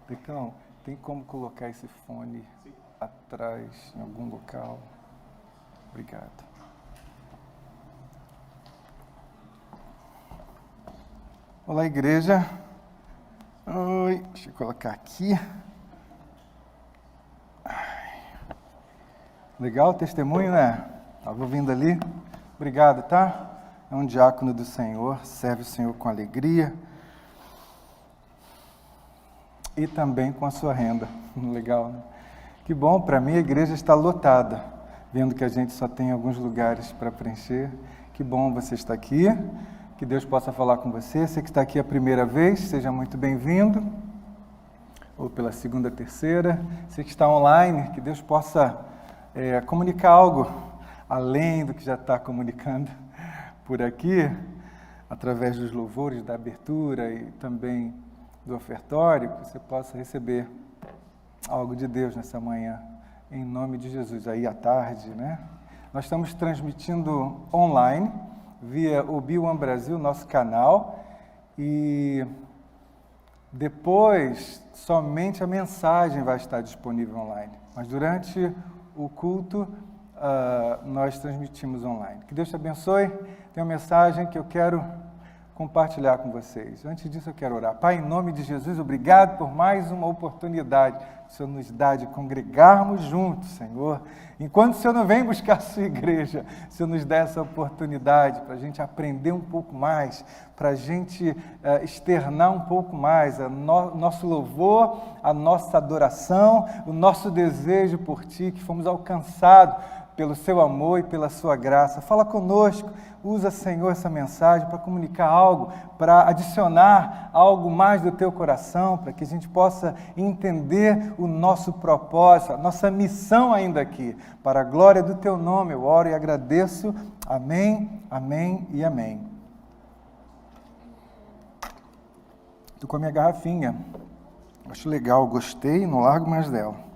Decão, tem como colocar esse fone atrás, em algum local? Obrigado. Olá, igreja. Oi, deixa eu colocar aqui. Legal o testemunho, né? Estava ouvindo ali. Obrigado, tá? É um diácono do Senhor, serve o Senhor com alegria. E também com a sua renda. Legal, né? Que bom, para mim a igreja está lotada, vendo que a gente só tem alguns lugares para preencher. Que bom você estar aqui, que Deus possa falar com você. Você que está aqui a primeira vez, seja muito bem-vindo, ou pela segunda, terceira. Você que está online, que Deus possa comunicar algo além do que já está comunicando por aqui, através dos louvores, da abertura e também do ofertório, que você possa receber algo de Deus nessa manhã, em nome de Jesus. Aí à tarde, né? Nós estamos transmitindo online, via o B1 Brasil, nosso canal, e depois somente a mensagem vai estar disponível online. Mas durante o culto, nós transmitimos online. Que Deus te abençoe. Tem uma mensagem que eu quero compartilhar com vocês. Antes disso, eu quero orar. Pai, em nome de Jesus, obrigado por mais uma oportunidade que o Senhor nos dá de congregarmos juntos, Senhor. Enquanto o Senhor não vem buscar a sua igreja, o Senhor nos dá essa oportunidade para a gente aprender um pouco mais, para a gente externar um pouco mais nosso louvor, a nossa adoração, o nosso desejo por Ti, que fomos alcançados pelo Seu amor e pela Sua graça. Fala conosco, usa, Senhor, essa mensagem para comunicar algo, para adicionar algo mais do Teu coração, para que a gente possa entender o nosso propósito, a nossa missão ainda aqui. Para a glória do Teu nome, eu oro e agradeço. Amém, amém e amém. Estou com a minha garrafinha. Acho legal, gostei, não largo mais dela.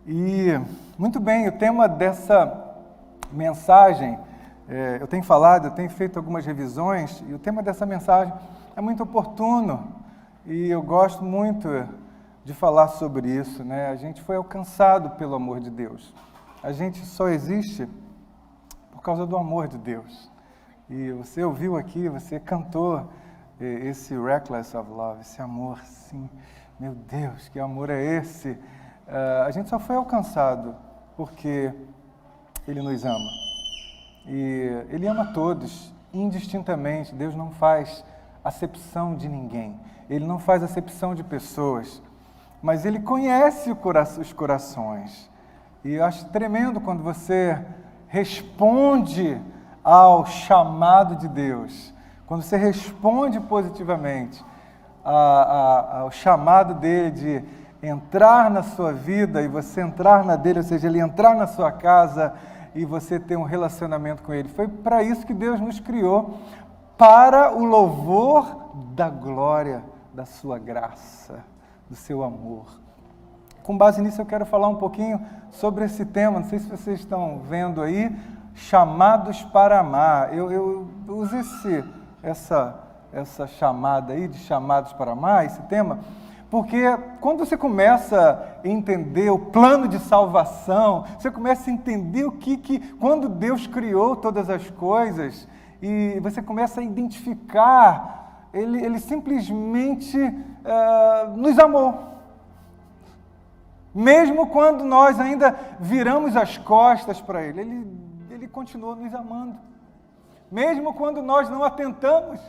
E, muito bem, o tema dessa mensagem, eu tenho falado, eu tenho feito algumas revisões, e o tema dessa mensagem é muito oportuno, e eu gosto muito de falar sobre isso, né? A gente foi alcançado pelo amor de Deus. A gente só existe por causa do amor de Deus. E você ouviu aqui, você cantou esse Reckless of Love, esse amor, sim. Meu Deus, que amor é esse? A gente só foi alcançado porque Ele nos ama. E Ele ama todos, indistintamente. Deus não faz acepção de ninguém. Ele não faz acepção de pessoas. Mas Ele conhece os corações. E eu acho tremendo quando você responde ao chamado de Deus. Quando você responde positivamente ao chamado dEle de entrar na sua vida e você entrar na dele, ou seja, Ele entrar na sua casa e você ter um relacionamento com Ele. Foi para isso que Deus nos criou, para o louvor da glória da sua graça, do seu amor. Com base nisso, eu quero falar um pouquinho sobre esse tema. Não sei se vocês estão vendo aí, chamados para amar. Eu uso essa chamada aí de chamados para amar, esse tema, porque quando você começa a entender o plano de salvação, você começa a entender quando Deus criou todas as coisas, e você começa a identificar, Ele simplesmente nos amou. Mesmo quando nós ainda viramos as costas para Ele continuou nos amando. Mesmo quando nós não atentamos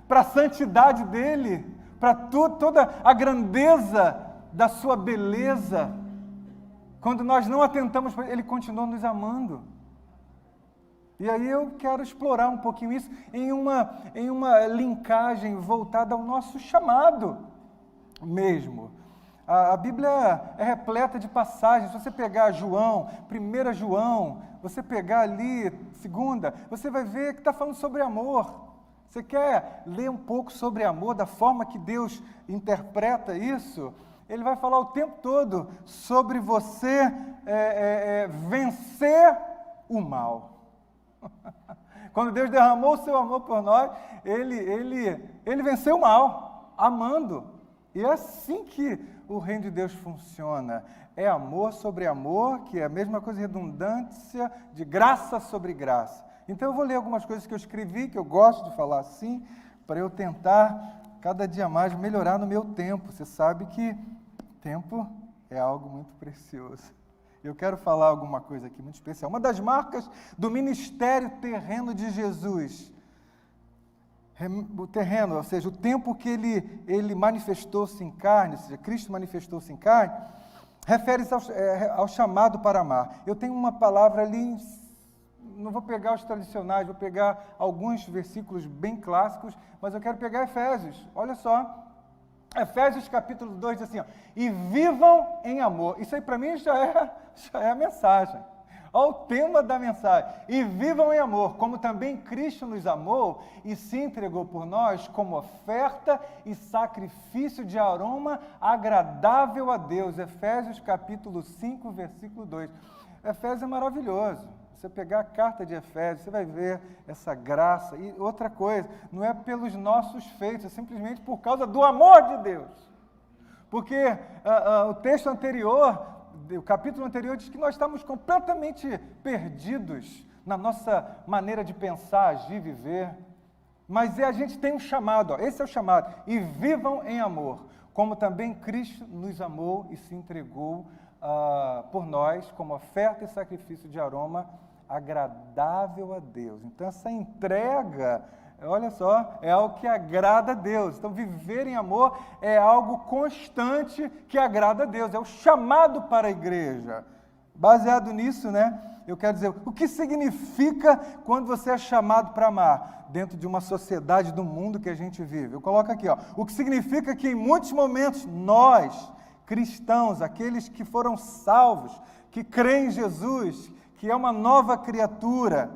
para a santidade dEle, para toda a grandeza da sua beleza, quando nós não atentamos para Ele, continuou nos amando. E aí eu quero explorar um pouquinho isso em uma linkagem voltada ao nosso chamado mesmo. A Bíblia é repleta de passagens. Se você pegar João, 1 João, você pegar ali, 2, você vai ver que está falando sobre amor. Você quer ler um pouco sobre amor, da forma que Deus interpreta isso? Ele vai falar o tempo todo sobre você vencer o mal. Quando Deus derramou o seu amor por nós, Ele venceu o mal, amando. E é assim que o reino de Deus funciona. É amor sobre amor, que é a mesma coisa, redundância de graça sobre graça. Então eu vou ler algumas coisas que eu escrevi, que eu gosto de falar assim, para eu tentar cada dia mais melhorar no meu tempo. Você sabe que tempo é algo muito precioso. Eu quero falar alguma coisa aqui muito especial. Uma das marcas do ministério terreno de Jesus, o terreno, ou seja, o tempo que ele manifestou-se em carne, ou seja, Cristo manifestou-se em carne, refere-se ao chamado para amar. Eu tenho uma palavra ali, não vou pegar os tradicionais, vou pegar alguns versículos bem clássicos, mas eu quero pegar Efésios. Olha só, Efésios capítulo 2 diz assim, ó, e vivam em amor. Isso aí para mim já é a mensagem. Olha o tema da mensagem. E vivam em amor, como também Cristo nos amou e se entregou por nós como oferta e sacrifício de aroma agradável a Deus. Efésios capítulo 5, versículo 2. Efésios é maravilhoso. Você pegar a carta de Efésios, você vai ver essa graça. E outra coisa, não é pelos nossos feitos, é simplesmente por causa do amor de Deus. Porque o texto anterior, o capítulo anterior, diz que nós estamos completamente perdidos na nossa maneira de pensar, agir, viver. Mas a gente tem um chamado, ó, esse é o chamado. E vivam em amor, como também Cristo nos amou e se entregou por nós como oferta e sacrifício de aroma agradável a Deus. Então essa entrega, olha só, é algo que agrada a Deus. Então viver em amor é algo constante que agrada a Deus, é o chamado para a igreja. Baseado nisso, eu quero dizer, o que significa quando você é chamado para amar dentro de uma sociedade do mundo que a gente vive? Eu coloco aqui, ó, o que significa que em muitos momentos nós, cristãos, aqueles que foram salvos, que creem em Jesus, que é uma nova criatura,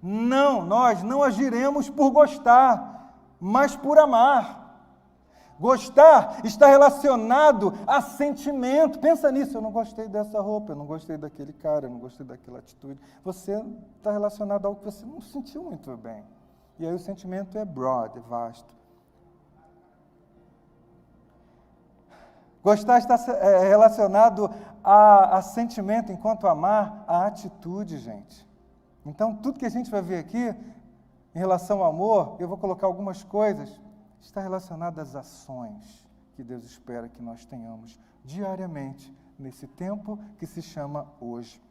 nós não agiremos por gostar, mas por amar. Gostar está relacionado a sentimento. Pensa nisso, eu não gostei dessa roupa, eu não gostei daquele cara, eu não gostei daquela atitude. Você está relacionado a algo que você não sentiu muito bem. E aí o sentimento é broad, é vasto. Gostar está relacionado a sentimento, enquanto amar, a atitude, gente. Então, tudo que a gente vai ver aqui, em relação ao amor, eu vou colocar algumas coisas, está relacionado às ações que Deus espera que nós tenhamos diariamente, nesse tempo que se chama hoje.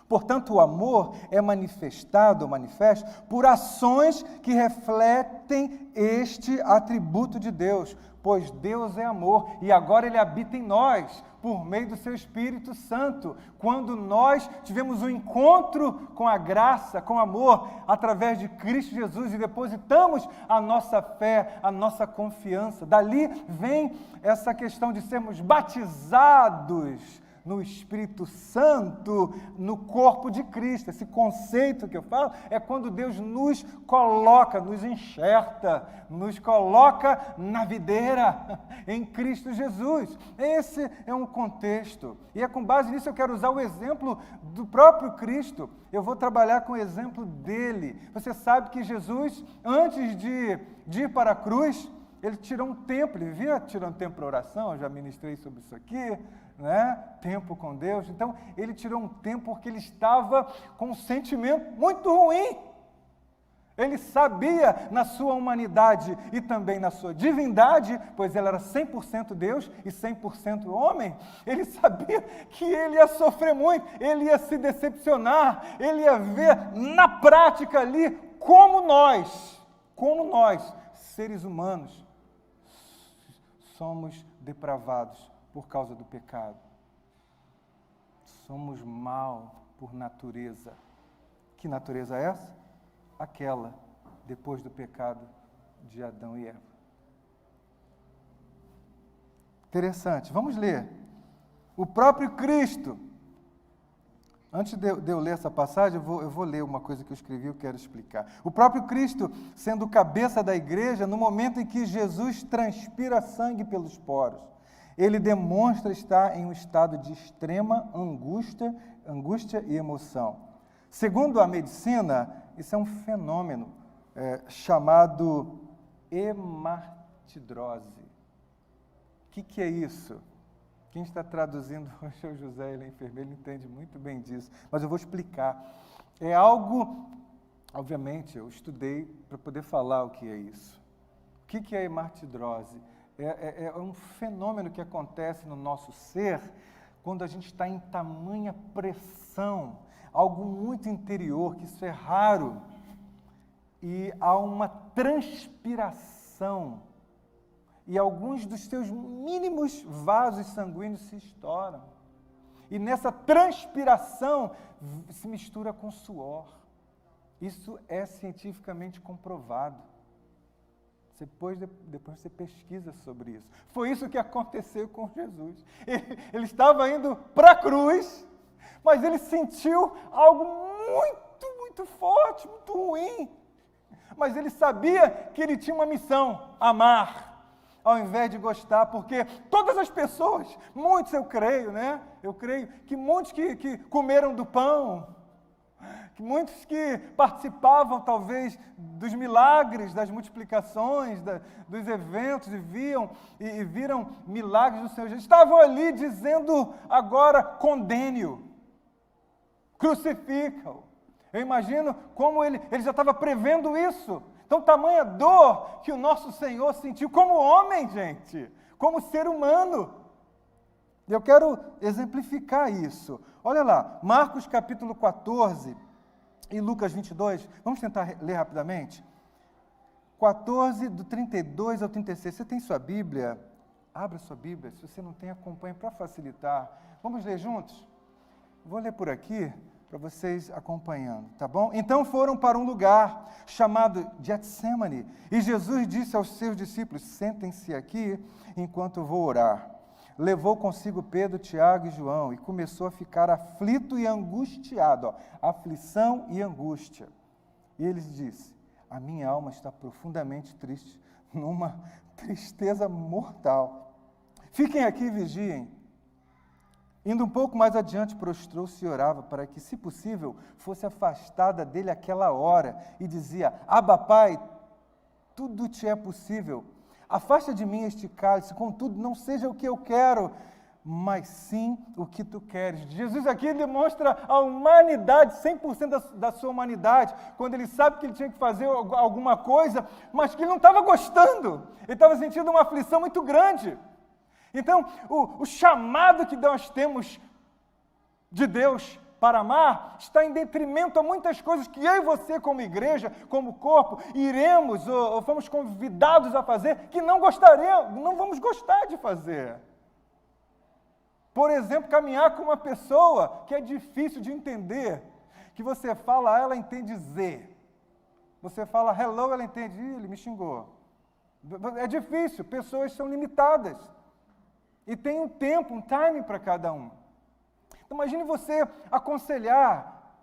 Portanto, o amor é manifestado, ou manifesto, por ações que refletem este atributo de Deus, pois Deus é amor e agora Ele habita em nós, por meio do Seu Espírito Santo. Quando nós tivemos um encontro com a graça, com o amor, através de Cristo Jesus e depositamos a nossa fé, a nossa confiança, dali vem essa questão de sermos batizados no Espírito Santo, no corpo de Cristo. Esse conceito que eu falo é quando Deus nos coloca, nos enxerta, nos coloca na videira em Cristo Jesus. Esse é um contexto. E é com base nisso eu quero usar o exemplo do próprio Cristo. Eu vou trabalhar com o exemplo dele. Você sabe que Jesus, antes de ir para a cruz, ele tirou um tempo, ele vivia tirando tempo para oração, eu já ministrei sobre isso aqui, tempo com Deus. Então, ele tirou um tempo porque ele estava com um sentimento muito ruim. Ele sabia na sua humanidade e também na sua divindade, pois ele era 100% Deus e 100% homem, ele sabia que ele ia sofrer muito, ele ia se decepcionar, ele ia ver na prática ali como nós, seres humanos, somos depravados por causa do pecado. Somos mal por natureza. Que natureza é essa? Aquela depois do pecado de Adão e Eva. Interessante. Vamos ler. O próprio Cristo. Antes de eu ler essa passagem, eu vou ler uma coisa que eu escrevi e eu quero explicar. O próprio Cristo, sendo cabeça da igreja, no momento em que Jesus transpira sangue pelos poros, ele demonstra estar em um estado de extrema angústia e emoção. Segundo a medicina, isso é um fenômeno chamado hematidrose. que é isso? Quem está traduzindo hoje é o José, ele é enfermeiro, ele entende muito bem disso, mas eu vou explicar. É algo, obviamente, eu estudei para poder falar o que é isso. O que é a hematidrose? É um fenômeno que acontece no nosso ser quando a gente está em tamanha pressão, algo muito interior, que isso é raro, e há uma transpiração, e alguns dos seus mínimos vasos sanguíneos se estouram. E nessa transpiração se mistura com suor. Isso é cientificamente comprovado. Depois você pesquisa sobre isso. Foi isso que aconteceu com Jesus. Ele estava indo para a cruz, mas ele sentiu algo muito, muito forte, muito ruim. Mas ele sabia que ele tinha uma missão: amar, ao invés de gostar, porque todas as pessoas, muitos eu creio, né? Eu creio que muitos que comeram do pão, que muitos que participavam talvez dos milagres, das multiplicações, dos eventos, e viram milagres do Senhor Jesus, estavam ali dizendo agora: condene-o, crucifica-o. Eu imagino como ele já estava prevendo isso. Então, tamanha dor que o nosso Senhor sentiu como homem, gente, como ser humano. Eu quero exemplificar isso. Olha lá, Marcos capítulo 14 e Lucas 22. Vamos tentar ler rapidamente? 14, do 32 ao 36. Você tem sua Bíblia? Abra sua Bíblia. Se você não tem, acompanhe para facilitar. Vamos ler juntos? Vou ler por aqui, para vocês acompanhando, tá bom? Então foram para um lugar chamado Getsemane, e Jesus disse aos seus discípulos: sentem-se aqui enquanto vou orar. Levou consigo Pedro, Tiago e João, e começou a ficar aflito e angustiado, aflição e angústia. E ele disse: a minha alma está profundamente triste, numa tristeza mortal. Fiquem aqui e vigiem. Indo um pouco mais adiante, prostrou-se e orava para que, se possível, fosse afastada dele aquela hora, e dizia: Abba, Pai, tudo te é possível. Afasta de mim este cálice, contudo, não seja o que eu quero, mas sim o que tu queres. Jesus aqui demonstra a humanidade, 100% da sua humanidade, quando ele sabe que ele tinha que fazer alguma coisa, mas que ele não estava gostando, ele estava sentindo uma aflição muito grande. Então, o chamado que nós temos de Deus para amar está em detrimento a muitas coisas que eu e você, como igreja, como corpo, iremos ou fomos convidados a fazer, que não vamos gostar de fazer. Por exemplo, caminhar com uma pessoa que é difícil de entender, que você fala, ela entende Z. Você fala hello, ela entende, ele me xingou. É difícil, pessoas são limitadas. E tem um tempo, um timing para cada um. Então, imagine você aconselhar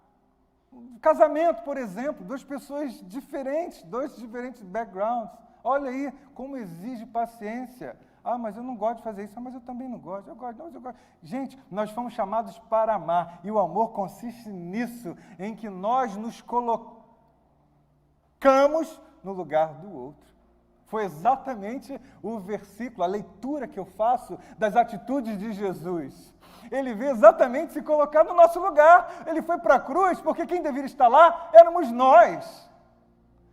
um casamento, por exemplo, duas pessoas diferentes, dois diferentes backgrounds. Olha aí como exige paciência. Ah, mas eu não gosto de fazer isso. Ah, mas eu também não gosto. Eu gosto. Gente, nós fomos chamados para amar. E o amor consiste nisso, em que nós nos colocamos no lugar do outro. Foi exatamente o versículo, a leitura que eu faço das atitudes de Jesus. Ele veio exatamente se colocar no nosso lugar. Ele foi para a cruz, porque quem deveria estar lá éramos nós.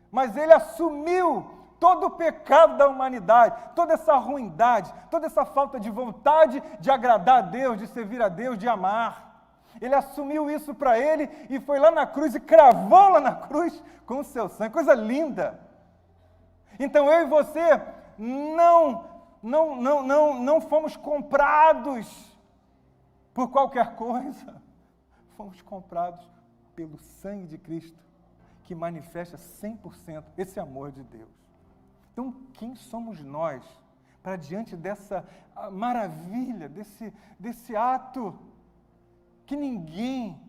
Mas ele assumiu todo o pecado da humanidade, toda essa ruindade, toda essa falta de vontade de agradar a Deus, de servir a Deus, de amar. Ele assumiu isso para ele e foi lá na cruz e cravou lá na cruz com o seu sangue. Coisa linda. Então eu e você não fomos comprados por qualquer coisa. Fomos comprados pelo sangue de Cristo, que manifesta 100% esse amor de Deus. Então, quem somos nós para diante dessa maravilha, desse ato que ninguém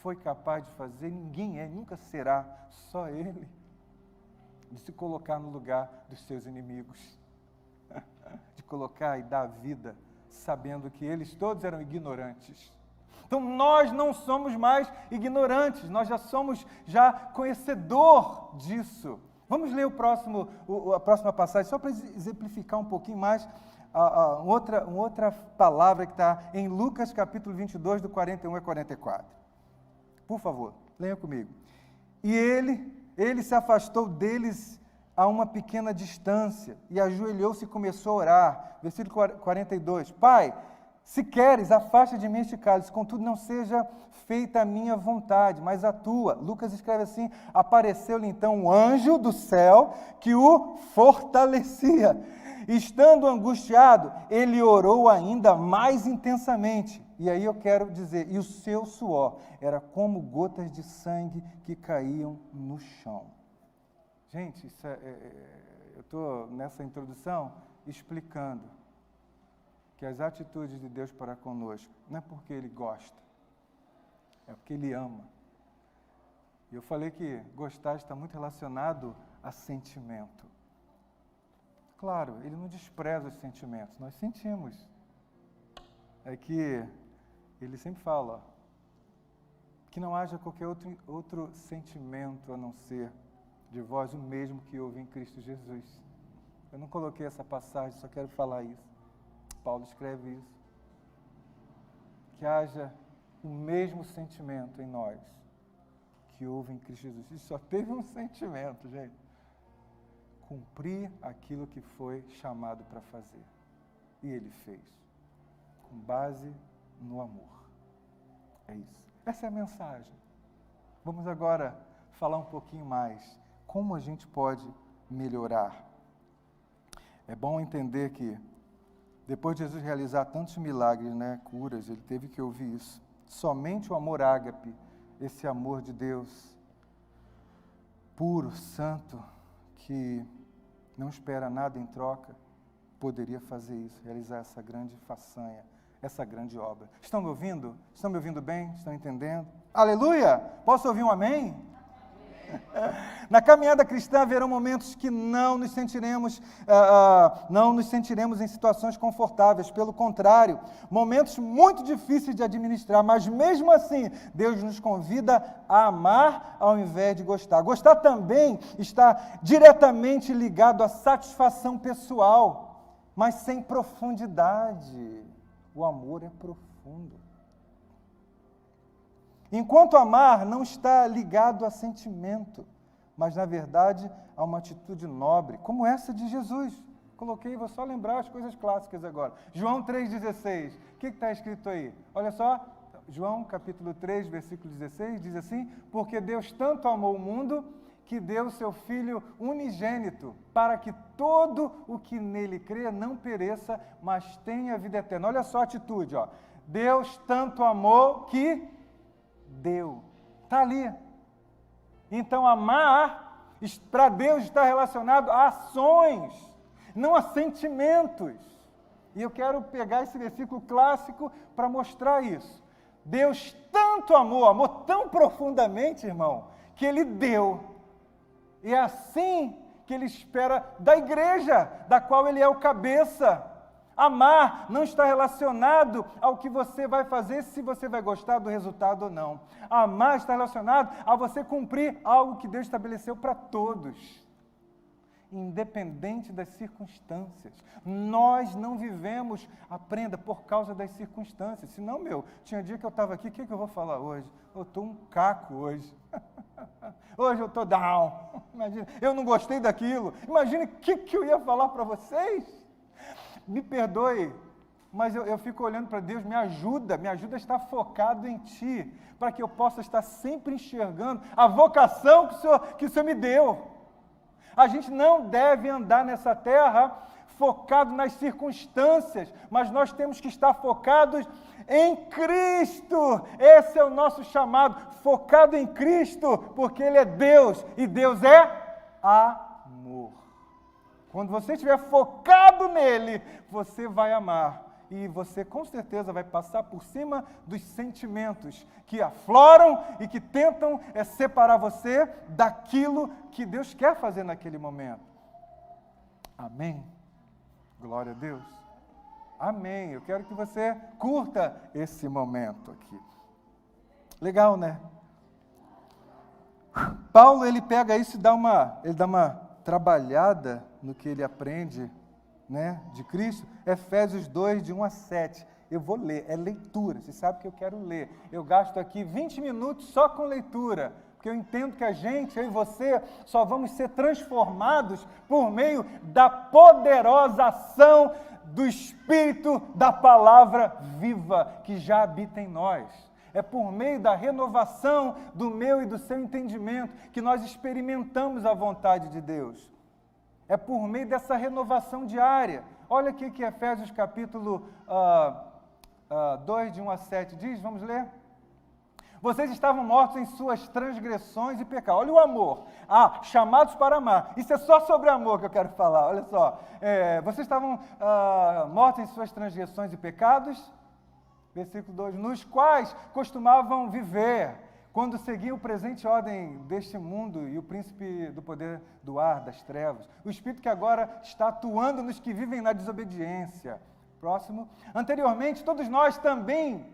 foi capaz de fazer, ninguém nunca será, só Ele, de se colocar no lugar dos seus inimigos, de colocar e dar a vida, sabendo que eles todos eram ignorantes. Então nós não somos mais ignorantes, nós já somos conhecedor disso. Vamos ler a próxima passagem, só para exemplificar um pouquinho mais uma outra palavra que está em Lucas capítulo 22, do 41 a 44. Por favor, leia comigo. E ele se afastou deles a uma pequena distância e ajoelhou-se e começou a orar. Versículo 42. Pai, se queres, afasta de mim este cálice, contudo não seja feita a minha vontade, mas a tua. Lucas escreve assim, apareceu-lhe então um anjo do céu que o fortalecia. Estando angustiado, ele orou ainda mais intensamente. E aí eu quero dizer, e o seu suor era como gotas de sangue que caíam no chão. Gente, eu estou nessa introdução explicando que as atitudes de Deus para conosco não é porque Ele gosta, é porque Ele ama. E eu falei que gostar está muito relacionado a sentimento. Claro, Ele não despreza os sentimentos, nós sentimos. É que Ele sempre fala que não haja qualquer outro sentimento a não ser de vós o mesmo que houve em Cristo Jesus. Eu não coloquei essa passagem, só quero falar isso. Paulo escreve isso. Que haja o mesmo sentimento em nós que houve em Cristo Jesus. E só teve um sentimento, gente. Cumprir aquilo que foi chamado para fazer. E ele fez. Com base no amor. É isso. Essa é a mensagem. Vamos agora falar um pouquinho mais. Como a gente pode melhorar? É bom entender que depois de Jesus realizar tantos milagres, curas, ele teve que ouvir isso. Somente o amor ágape, esse amor de Deus, puro, santo, que não espera nada em troca, poderia fazer isso, realizar essa grande façanha, essa grande obra. Estão me ouvindo? Estão me ouvindo bem? Estão entendendo? Aleluia! Posso ouvir um amém? Na caminhada cristã haverão momentos que não nos sentiremos em situações confortáveis, pelo contrário, momentos muito difíceis de administrar, mas mesmo assim, Deus nos convida a amar ao invés de gostar. Gostar também está diretamente ligado à satisfação pessoal, mas sem profundidade. O amor é profundo. Enquanto amar não está ligado a sentimento, mas, na verdade, a uma atitude nobre, como essa de Jesus. Coloquei, vou só lembrar as coisas clássicas agora. João 3,16. O que está escrito aí? Olha só, João capítulo 3, versículo 16, diz assim, porque Deus tanto amou o mundo que deu o seu Filho unigênito, para que todo o que nele crê não pereça, mas tenha vida eterna. Olha só a atitude, ó. Deus tanto amou que deu. Está ali. Então, amar, para Deus, está relacionado a ações, não a sentimentos. E eu quero pegar esse versículo clássico para mostrar isso. Deus tanto amou tão profundamente, irmão, que Ele deu. E é assim que Ele espera da igreja, da qual Ele é o cabeça. Amar não está relacionado ao que você vai fazer, se você vai gostar do resultado ou não. Amar está relacionado a você cumprir algo que Deus estabeleceu para todos, independente das circunstâncias. Nós não vivemos, aprenda, por causa das circunstâncias. Senão, tinha dia que eu estava aqui, o que eu vou falar hoje? Eu estou um caco hoje. Hoje eu estou down. Imagina, eu não gostei daquilo. Imagina o que eu ia falar para vocês. Me perdoe, mas eu fico olhando para Deus, me ajuda a estar focado em Ti, para que eu possa estar sempre enxergando a vocação que o Senhor me deu. A gente não deve andar nessa terra focado nas circunstâncias, mas nós temos que estar focados em Cristo. Esse é o nosso chamado, focado em Cristo, porque Ele é Deus, e Deus é amor. Quando você estiver focado nele, você vai amar. E você com certeza vai passar por cima dos sentimentos que afloram e que tentam separar você daquilo que Deus quer fazer naquele momento. Amém? Glória a Deus. Amém. Eu quero que você curta esse momento aqui. Legal, né? Paulo, ele pega isso e dá uma trabalhada no que ele aprende, né, de Cristo. Efésios 2, de 1 a 7. Eu vou ler, é leitura, você sabe que eu quero ler. Eu gasto aqui 20 minutos só com leitura, porque eu entendo que a gente, eu e você, só vamos ser transformados por meio da poderosa ação do Espírito da palavra viva que já habita em nós. É por meio da renovação do meu e do seu entendimento que nós experimentamos a vontade de Deus. É por meio dessa renovação diária. Olha aqui que Efésios capítulo 2, de 1 a 7 diz, vamos ler? Vocês estavam mortos em suas transgressões e pecados. Olha o amor. Chamados para amar. Isso é só sobre amor que eu quero falar, olha só. Vocês estavam mortos em suas transgressões e pecados, versículo 2, nos quais costumavam viver, quando seguiam o presente ordem deste mundo e o príncipe do poder do ar, das trevas, o Espírito que agora está atuando nos que vivem na desobediência. Próximo. Anteriormente, todos nós também,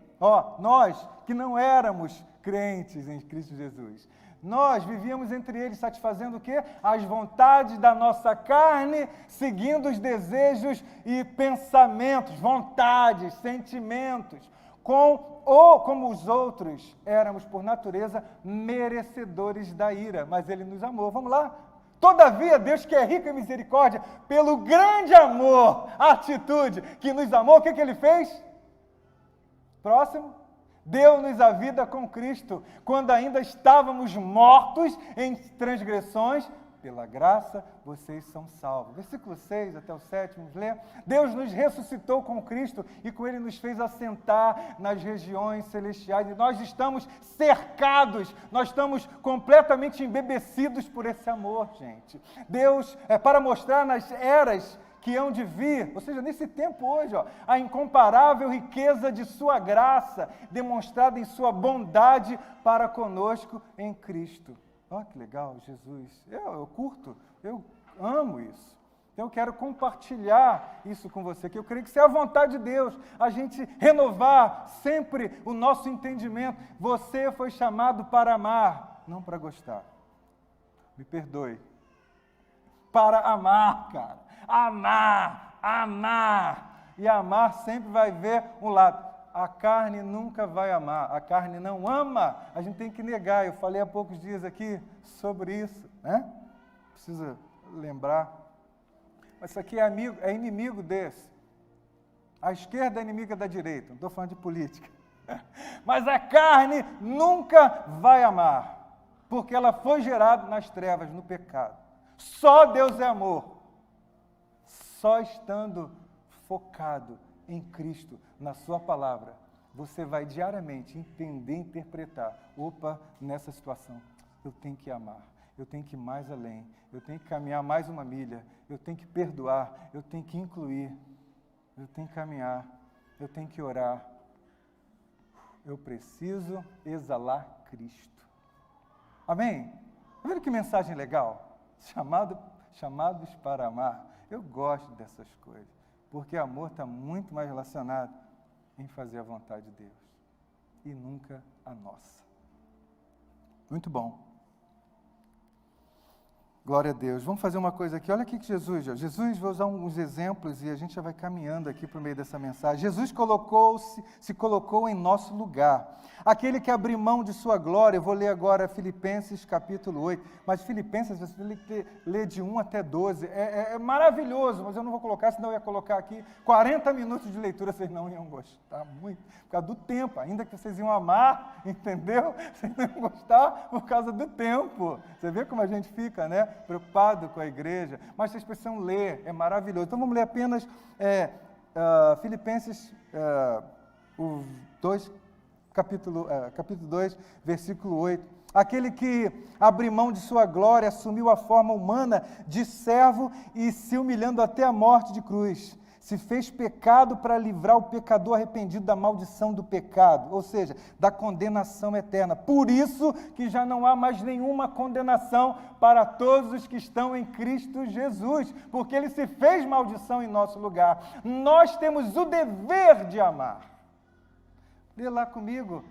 nós que não éramos crentes em Cristo Jesus, nós vivíamos entre eles satisfazendo o quê? As vontades da nossa carne, seguindo os desejos e pensamentos, vontades, sentimentos, como os outros, éramos por natureza merecedores da ira, mas Ele nos amou. Vamos lá? Todavia, Deus que é rico em misericórdia, pelo grande amor, atitude que nos amou, o que Ele fez? Próximo. Deu-nos a vida com Cristo, quando ainda estávamos mortos em transgressões, pela graça vocês são salvos. Versículo 6 até o 7, vamos ler. Deus nos ressuscitou com Cristo e com Ele nos fez assentar nas regiões celestiais. E nós estamos cercados, nós estamos completamente embebecidos por esse amor, gente. Deus, para mostrar nas eras que hão de vir, ou seja, nesse tempo hoje, a incomparável riqueza de sua graça, demonstrada em sua bondade para conosco em Cristo. Que legal, Jesus. Eu curto, eu amo isso. Então, eu quero compartilhar isso com você, que eu creio que isso é a vontade de Deus, a gente renovar sempre o nosso entendimento. Você foi chamado para amar, não para gostar. Me perdoe. Para amar, cara. Amar. E amar sempre vai ver um lado. A carne nunca vai amar, a carne não ama, a gente tem que negar. Eu falei há poucos dias aqui sobre isso, né? Precisa lembrar. Mas isso aqui é inimigo desse. A esquerda é inimiga da direita, não estou falando de política. Mas a carne nunca vai amar, porque ela foi gerada nas trevas, no pecado. Só Deus é amor. Só estando focado em Cristo, na sua palavra, você vai diariamente entender, interpretar. Nessa situação, eu tenho que amar, eu tenho que ir mais além, eu tenho que caminhar mais uma milha, eu tenho que perdoar, eu tenho que incluir, eu tenho que caminhar, eu tenho que orar. Eu preciso exalar Cristo. Amém? Tá vendo que mensagem legal? Chamados para amar. Eu gosto dessas coisas. Porque amor está muito mais relacionado em fazer a vontade de Deus. E nunca a nossa. Muito bom. Glória a Deus. Vamos fazer uma coisa aqui. Olha aqui que Jesus, vou usar uns exemplos e a gente já vai caminhando aqui para o meio dessa mensagem. Jesus se colocou em nosso lugar. Aquele que abriu mão de sua glória, eu vou ler agora Filipenses capítulo 8, mas Filipenses você tem que ler de 1 até 12, é maravilhoso, mas eu não vou colocar, senão eu ia colocar aqui 40 minutos de leitura, vocês não iam gostar muito, por causa do tempo, ainda que vocês iam amar, entendeu? Vocês não iam gostar por causa do tempo. Você vê como a gente fica, né? Preocupado com a igreja, mas vocês precisam ler, é maravilhoso. Então vamos ler apenas Filipenses capítulo 2, versículo 8. Aquele que abriu mão de sua glória, assumiu a forma humana de servo e se humilhando até a morte de cruz. Se fez pecado para livrar o pecador arrependido da maldição do pecado, ou seja, da condenação eterna. Por isso que já não há mais nenhuma condenação para todos os que estão em Cristo Jesus, porque Ele se fez maldição em nosso lugar. Nós temos o dever de amar. Lê lá comigo,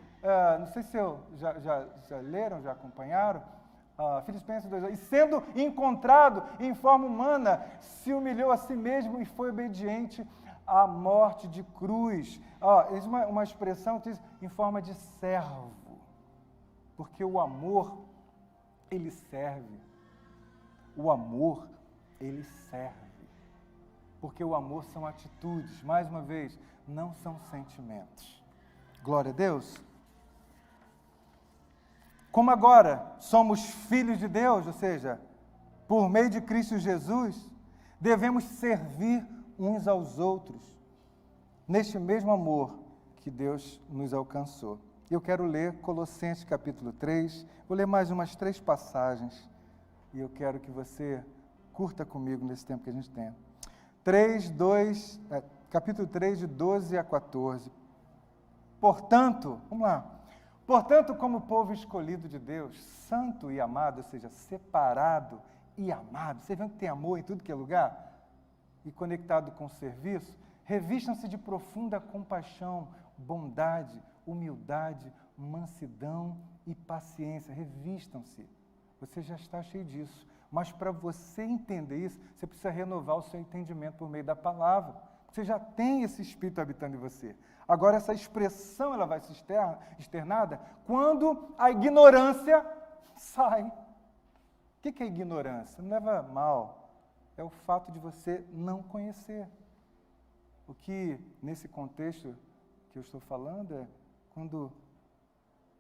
não sei se já leram, já acompanharam, Filipenses 2, e sendo encontrado em forma humana, se humilhou a si mesmo e foi obediente à morte de cruz. Existe uma expressão que diz em forma de servo, porque o amor, ele serve. O amor, ele serve. Porque o amor são atitudes, mais uma vez, não são sentimentos. Glória a Deus. Como agora somos filhos de Deus, ou seja, por meio de Cristo Jesus, devemos servir uns aos outros, neste mesmo amor que Deus nos alcançou. Eu quero ler Colossenses capítulo 3, vou ler mais umas 3 passagens, e eu quero que você curta comigo nesse tempo que a gente tem. Capítulo 3, de 12 a 14. Portanto, vamos lá. Portanto, como povo escolhido de Deus, santo e amado, ou seja, separado e amado, você vê que tem amor em tudo que é lugar? E conectado com o serviço, revistam-se de profunda compaixão, bondade, humildade, mansidão e paciência. Revistam-se. Você já está cheio disso. Mas para você entender isso, você precisa renovar o seu entendimento por meio da palavra. Você já tem esse Espírito habitando em você. Agora, essa expressão ela vai ser externada quando a ignorância sai. O que é ignorância? Não leva mal. É o fato de você não conhecer. O que, nesse contexto que eu estou falando, é quando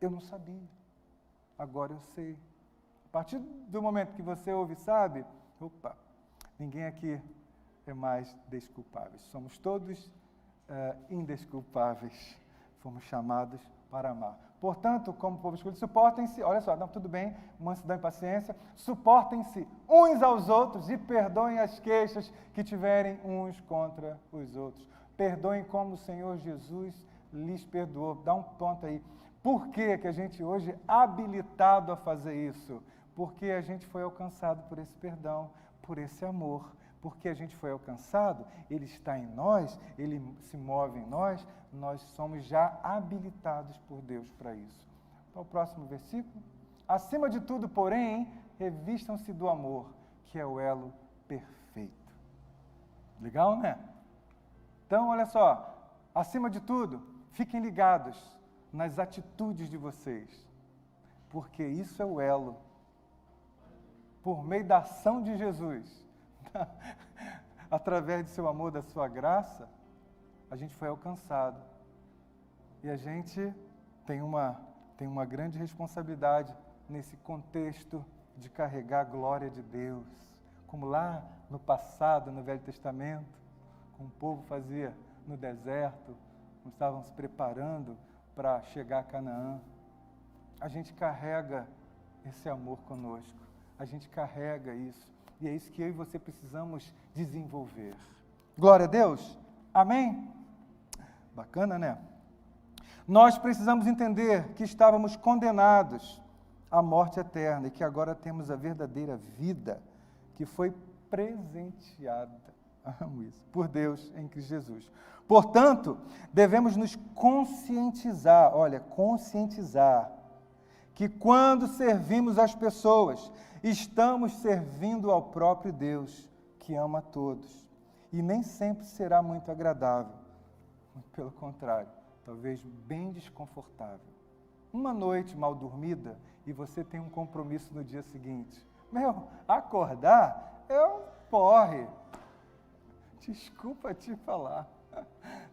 eu não sabia. Agora eu sei. A partir do momento que você ouve e sabe, ninguém aqui é mais desculpável. Somos todos indesculpáveis. Fomos chamados para amar. Portanto, como povo escolhido, suportem-se, olha só, tudo bem, mansidão e paciência, suportem-se uns aos outros e perdoem as queixas que tiverem uns contra os outros. Perdoem como o Senhor Jesus lhes perdoou. Dá um ponto aí. Por que a gente hoje é habilitado a fazer isso? Porque a gente foi alcançado por esse perdão, por esse amor. Porque a gente foi alcançado, Ele está em nós, Ele se move em nós, nós somos já habilitados por Deus para isso. Então, o próximo versículo. Acima de tudo, porém, revistam-se do amor, que é o elo perfeito. Legal, né? Então, olha só, acima de tudo, fiquem ligados nas atitudes de vocês, porque isso é o elo. Por meio da ação de Jesus, através de seu amor, da sua graça, a gente foi alcançado. E a gente tem uma grande responsabilidade nesse contexto de carregar a glória de Deus. Como lá no passado, no Velho Testamento, como o povo fazia no deserto, quando estavam se preparando para chegar a Canaã. A gente carrega esse amor conosco. A gente carrega isso. E é isso que eu e você precisamos desenvolver. Glória a Deus. Amém? Bacana, né? Nós precisamos entender que estávamos condenados à morte eterna e que agora temos a verdadeira vida que foi presenteada, amo isso, por Deus em Cristo Jesus. Portanto, devemos nos conscientizar, que quando servimos as pessoas, estamos servindo ao próprio Deus, que ama a todos. E nem sempre será muito agradável. Pelo contrário, talvez bem desconfortável. Uma noite mal dormida e você tem um compromisso no dia seguinte. Acordar é um porre. Desculpa te falar.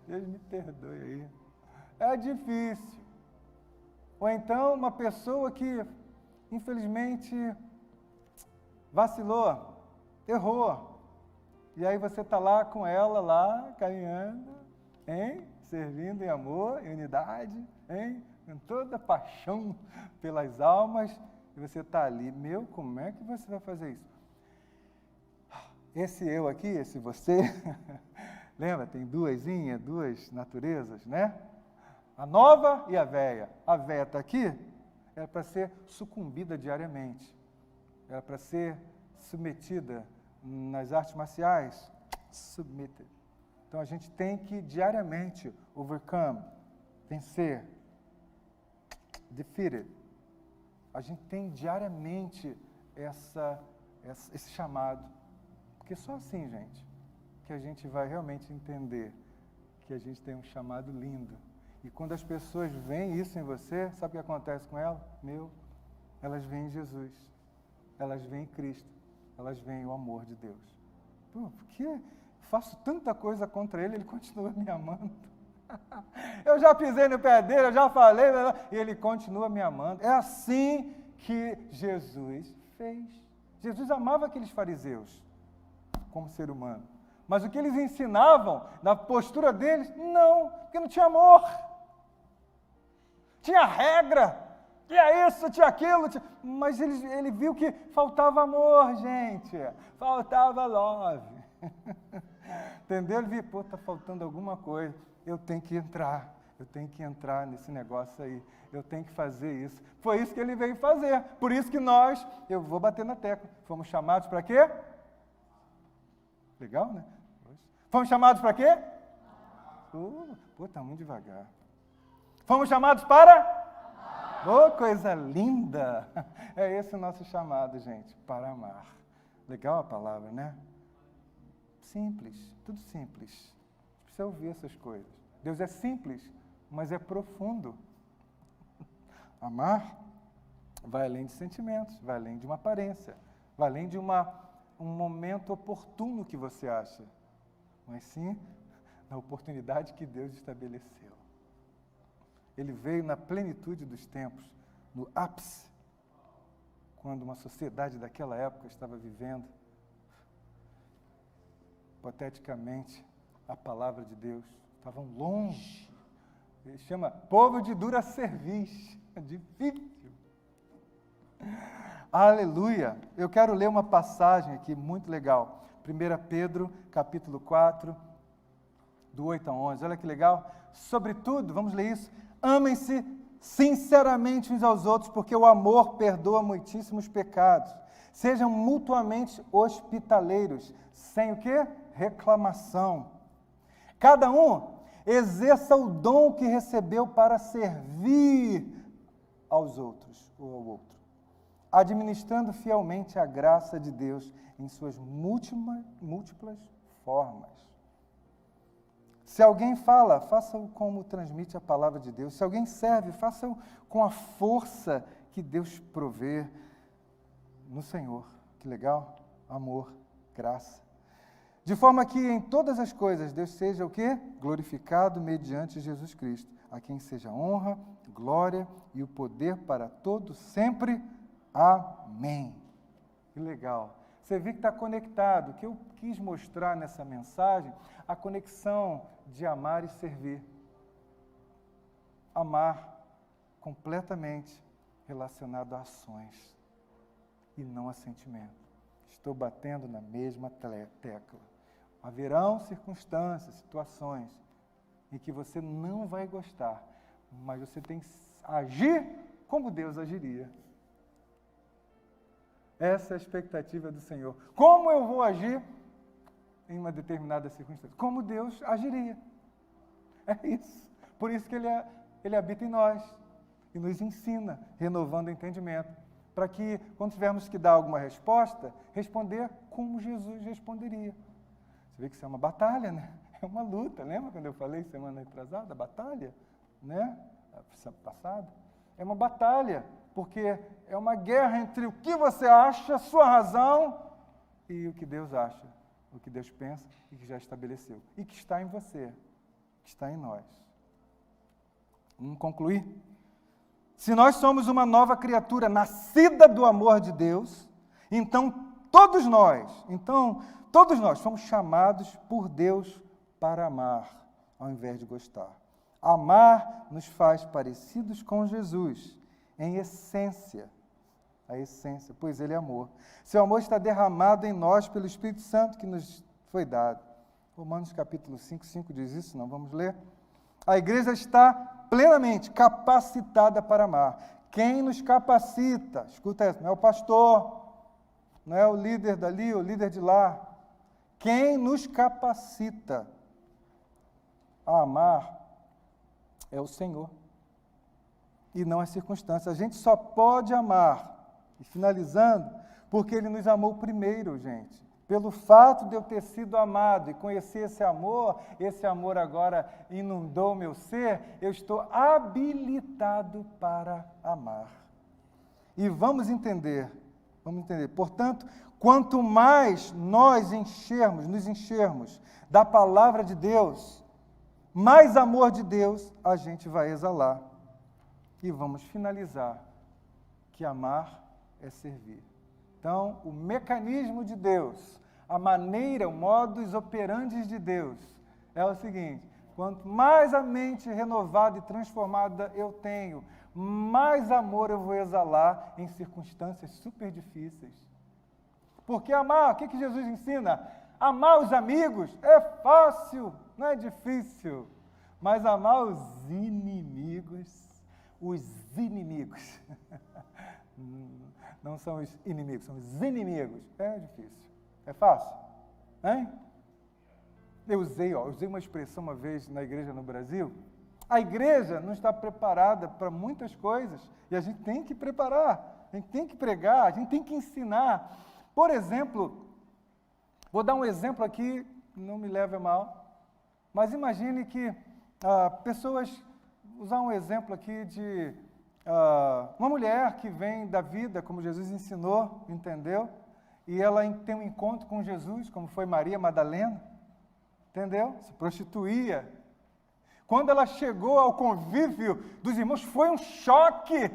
Deus me perdoe aí. É difícil. Ou então uma pessoa que, infelizmente, vacilou, errou. E aí você está lá com ela, lá, caminhando, servindo em amor, em unidade, com toda paixão pelas almas, e você está ali. Como é que você vai fazer isso? Esse eu aqui, esse você, lembra, tem duas naturezas, né? A nova e a velha. A velha está aqui, era para ser sucumbida diariamente. Era para ser submetida nas artes marciais. Submitted. Então a gente tem que diariamente overcome, vencer, defeated. A gente tem diariamente esse chamado. Porque só assim, gente, que a gente vai realmente entender que a gente tem um chamado lindo. E quando as pessoas veem isso em você, sabe o que acontece com ela? Elas veem Jesus, elas veem Cristo, elas veem o amor de Deus. Porque faço tanta coisa contra ele, ele continua me amando. Eu já pisei no pé dele, eu já falei, e ele continua me amando. É assim que Jesus fez. Jesus amava aqueles fariseus como ser humano. Mas o que eles ensinavam, na postura deles, não, porque não tinha amor. Tinha regra, tinha isso, tinha aquilo, mas ele viu que faltava amor, gente. Faltava love. Entendeu? Ele viu, está faltando alguma coisa. Eu tenho que entrar nesse negócio aí. Eu tenho que fazer isso. Foi isso que ele veio fazer. Por isso que eu vou bater na tecla, fomos chamados para quê? Legal, né? Fomos chamados para quê? Está muito devagar. Fomos chamados para? Coisa linda! É esse o nosso chamado, gente, para amar. Legal a palavra, né? Simples, tudo simples. A gente precisa ouvir essas coisas. Deus é simples, mas é profundo. Amar vai além de sentimentos, vai além de uma aparência, vai além de um momento oportuno que você acha, mas sim na oportunidade que Deus estabeleceu. Ele veio na plenitude dos tempos, no ápice, quando uma sociedade daquela época estava vivendo. Hipoteticamente, a palavra de Deus estavam longe. Ele chama povo de dura cerviz. É difícil. Aleluia! Eu quero ler uma passagem aqui muito legal. 1 Pedro, capítulo 4, do 8 a 11. Olha que legal. Sobretudo, vamos ler isso. Amem-se sinceramente uns aos outros, porque o amor perdoa muitíssimos pecados. Sejam mutuamente hospitaleiros, sem o quê? Reclamação. Cada um exerça o dom que recebeu para servir aos outros, ou ao outro, administrando fielmente a graça de Deus em suas múltiplas formas. Se alguém fala, faça-o como transmite a palavra de Deus. Se alguém serve, faça-o com a força que Deus provê no Senhor. Que legal? Amor, graça. De forma que em todas as coisas Deus seja o quê? Glorificado mediante Jesus Cristo, a quem seja honra, glória e o poder para todos sempre. Amém. Que legal. Você vê que está conectado. O que eu quis mostrar nessa mensagem, a conexão de amar e servir. Amar completamente relacionado a ações e não a sentimento. Estou batendo na mesma tecla. Haverão circunstâncias, situações em que você não vai gostar, mas você tem que agir como Deus agiria. Essa é a expectativa do Senhor. Como eu vou agir em uma determinada circunstância? Como Deus agiria. É isso. Por isso que Ele habita em nós e nos ensina, renovando o entendimento, para que, quando tivermos que dar alguma resposta, responder como Jesus responderia. Você vê que isso é uma batalha, né? É uma luta. Lembra quando eu falei semana retrasada? Batalha, né? Passada. É uma batalha, porque é uma guerra entre o que você acha, a sua razão, e o que Deus acha, o que Deus pensa e que já estabeleceu. E que está em você, que está em nós. Vamos concluir? Se nós somos uma nova criatura nascida do amor de Deus, então todos nós fomos chamados por Deus para amar, ao invés de gostar. Amar nos faz parecidos com Jesus, em essência, a essência, pois Ele é amor. Seu amor está derramado em nós pelo Espírito Santo que nos foi dado. Romanos capítulo 5 diz isso, não vamos ler? A igreja está plenamente capacitada para amar. Quem nos capacita? Escuta isso, não é o pastor, não é o líder dali, o líder de lá. Quem nos capacita a amar é o Senhor. e não as circunstâncias. A gente só pode amar, e finalizando, porque Ele nos amou primeiro, gente. Pelo fato de eu ter sido amado e conhecer esse amor agora inundou meu ser, eu estou habilitado para amar. E vamos entender. Portanto, quanto mais nós nos enchermos da palavra de Deus, mais amor de Deus a gente vai exalar. E vamos finalizar que amar é servir. Então, o mecanismo de Deus, a maneira, o modus operandi de Deus é o seguinte: quanto mais a mente renovada e transformada eu tenho, mais amor eu vou exalar em circunstâncias super difíceis. Porque amar, o que Jesus ensina? Amar os amigos é fácil, não é difícil. Mas amar os inimigos, não são os inimigos, são os inimigos. É difícil. É fácil? Hein? Eu usei uma expressão uma vez na igreja no Brasil. A igreja não está preparada para muitas coisas e a gente tem que preparar, a gente tem que pregar, a gente tem que ensinar. Por exemplo, vou dar um exemplo aqui, não me leve a mal, mas imagine que pessoas, usar um exemplo aqui de uma mulher que vem da vida, como Jesus ensinou, entendeu? E ela tem um encontro com Jesus, como foi Maria Madalena, entendeu? Se prostituía. Quando ela chegou ao convívio dos irmãos, foi um choque.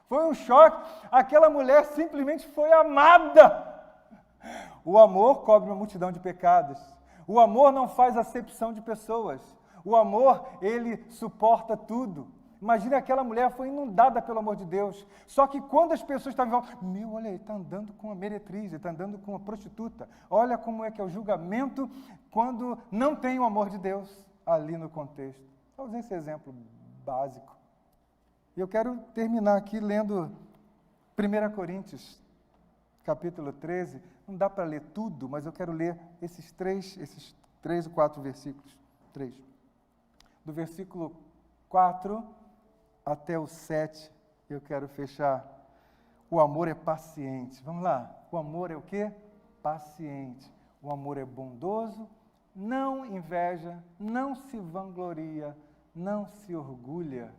Foi um choque. Aquela mulher simplesmente foi amada. O amor cobre uma multidão de pecados. O amor não faz acepção de pessoas. O amor, ele suporta tudo. Imagina, aquela mulher foi inundada pelo amor de Deus. Só que quando as pessoas estavam falando, olha, ele está andando com uma meretriz, ele está andando com uma prostituta. Olha como é que é o julgamento quando não tem o amor de Deus ali no contexto. Eu usei esse exemplo básico. E eu quero terminar aqui lendo 1 Coríntios, capítulo 13. Não dá para ler tudo, mas eu quero ler esses três ou quatro versículos. 3. Do versículo 4 até o 7, eu quero fechar. O amor é paciente. Vamos lá. O amor é o quê? Paciente. O amor é bondoso, não inveja, não se vangloria, não se orgulha.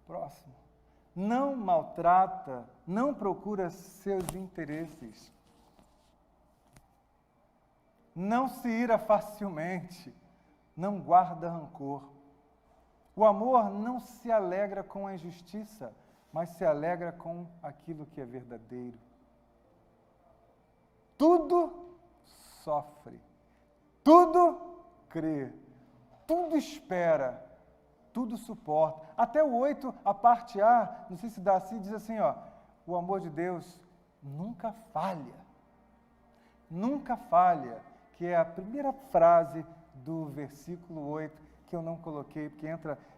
Próximo. Não maltrata, não procura seus interesses. Não se ira facilmente, não guarda rancor. O amor não se alegra com a injustiça, mas se alegra com aquilo que é verdadeiro. Tudo sofre, tudo crê, tudo espera, tudo suporta. Até o 8, a parte A, não sei se dá assim, diz assim, o amor de Deus nunca falha. Nunca falha, que é a primeira frase do versículo 8, que eu não coloquei, porque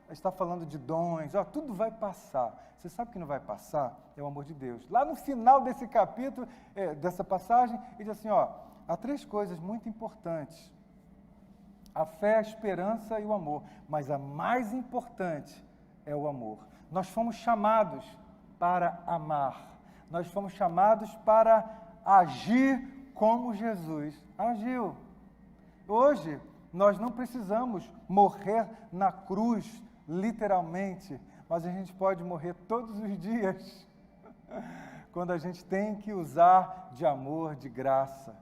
está falando de dons, tudo vai passar. Você sabe que não vai passar? É o amor de Deus. Lá no final desse capítulo, dessa passagem, ele diz assim, há 3 coisas muito importantes. A fé, a esperança e o amor. Mas a mais importante é o amor. Nós fomos chamados para amar. Nós fomos chamados para agir como Jesus agiu. Hoje, nós não precisamos morrer na cruz, literalmente, mas a gente pode morrer todos os dias, quando a gente tem que usar de amor, de graça,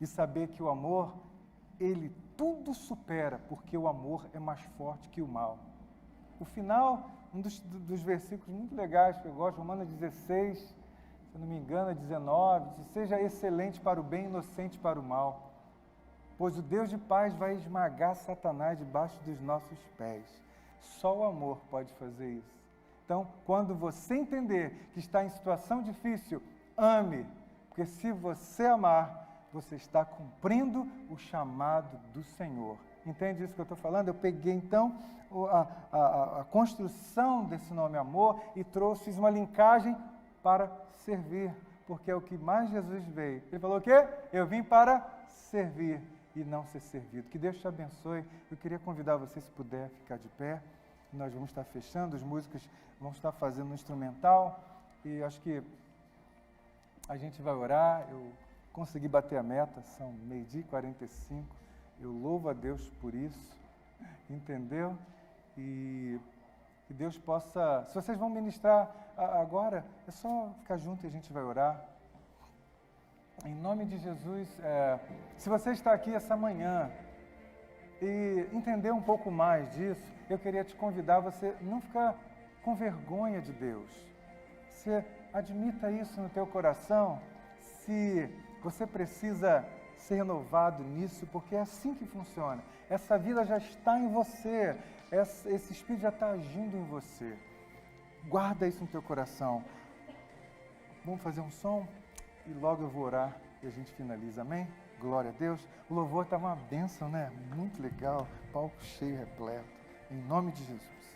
e saber que o amor, ele tudo supera, porque o amor é mais forte que o mal. O final, um dos versículos muito legais que eu gosto, Romanos 16, se eu não me engano, 19, diz, seja excelente para o bem, inocente para o mal. Pois o Deus de paz vai esmagar Satanás debaixo dos nossos pés. Só o amor pode fazer isso. Então, quando você entender que está em situação difícil, ame. Porque se você amar, você está cumprindo o chamado do Senhor. Entende isso que eu estou falando? Eu peguei, então, a construção desse nome amor e fiz uma linkagem para servir. Porque é o que mais Jesus veio. Ele falou o quê? Eu vim para servir e não ser servido. Que Deus te abençoe. Eu queria convidar você, se puder, ficar de pé. nós vamos estar fechando, os músicos vão estar fazendo um instrumental e acho que a gente vai orar. Eu consegui bater a meta, são 12h45, eu louvo a Deus por isso, entendeu? E que Deus possa, se vocês vão ministrar agora, é só ficar junto e a gente vai orar. Em nome de Jesus, se você está aqui essa manhã e entender um pouco mais disso, eu queria te convidar a você não ficar com vergonha de Deus. Você admita isso no teu coração, se você precisa ser renovado nisso, porque é assim que funciona. Essa vida já está em você, esse Espírito já está agindo em você. Guarda isso no teu coração. Vamos fazer um som e logo eu vou orar e a gente finaliza, amém? Glória a Deus. O louvor está uma bênção, né? Muito legal, palco cheio, repleto. Em nome de Jesus.